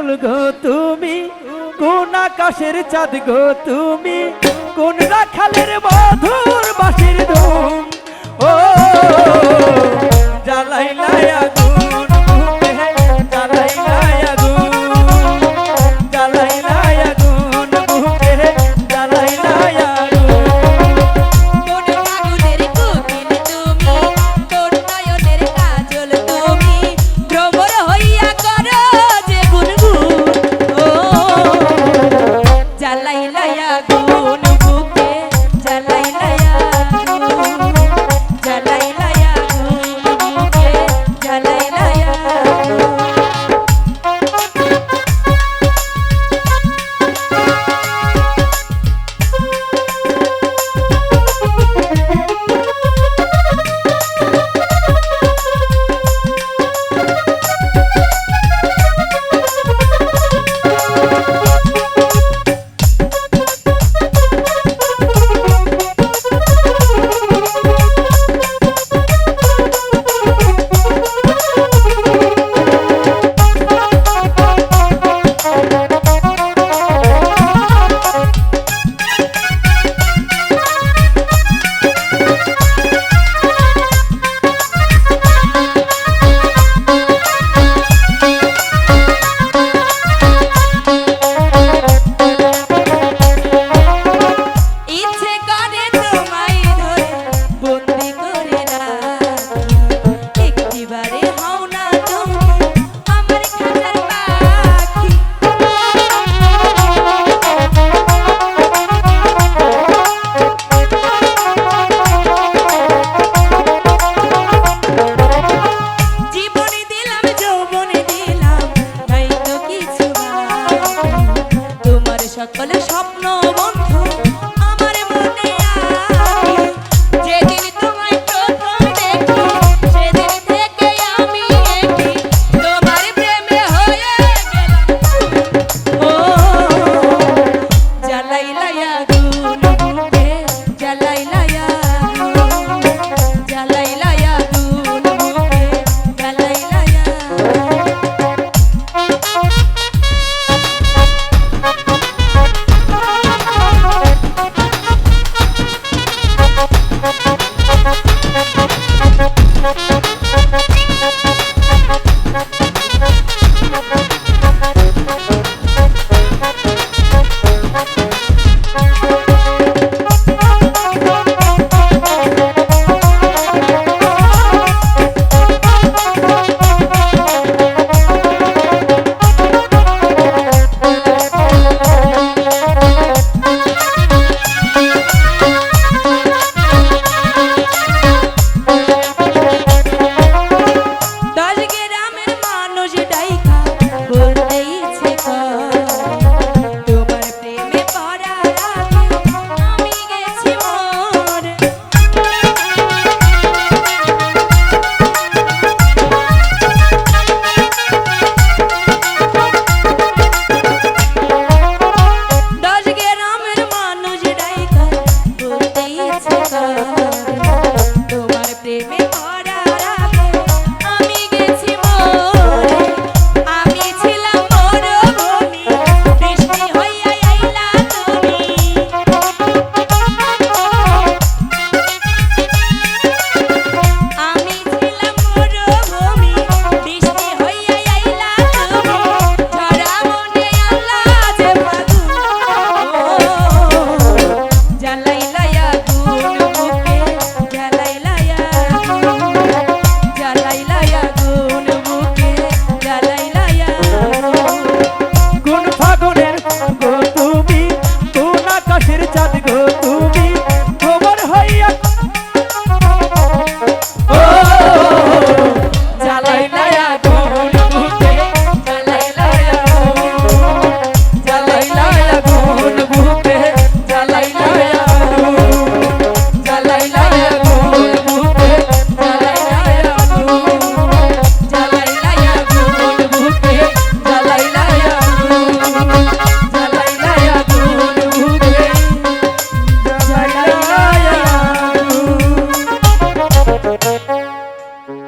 ফুল গো তুমি, কোন আকাশের চাঁদ গো তুমি, কোন রাখালের মধুর বাঁশির ধুম। ও জ্বালাইলাই আগুন বুকে, জ্বালাইলাই আগুন, জ্বালাইলাই আগুন বুকে, জ্বালাইলাই আগুন। কোন ফাগুনের কোকিল তুমি, কোন নয়নের কাজল তুমি, ভ্রমর হইয়া করো যে গুনগুন। ও জ্বালাইলাই আগুন বুকে, জ্বালাইলাই আগুন, জ্বালাইলাই আগুন বুকে, জ্বালাইলাই আগুন। ইচ্ছে করে তোমায় ধরে বন্দি করে রাখি, একটিবারে হও না তুমি আমার খাঁচার পাখি। জীবনে দিলাম যৌবনে দিলাম, নাই তো কিছু বাকি। তোমার সকল স্বপ্ন বন্ধু আমার মনে আঁকি। যেদিন তোমায় প্রথম দেখি সেদিন থেকে আমি একি, তোমার প্রেমে হয়ে গেলাম। ও জ্বালাইলাই আগুন বুকে, জ্বালাইলাই আগুন, জ্বালাইলাই আগুন বুকে, জ্বালাইলাই আগুন। দশ গ্রামের মানুষ ডাইকা বলতে ইচ্ছে করে, তোমার প্রেমে পড়ার আগে আমি গেছি মরে। দশ গ্রামের মানুষ ডাইকা বলতে ইচ্ছে করে, তোমার প্রেমে পড়ার আগে আমি গেছি মরে। আমি ছিলাম মরুভূমি, বৃষ্টি হয়ে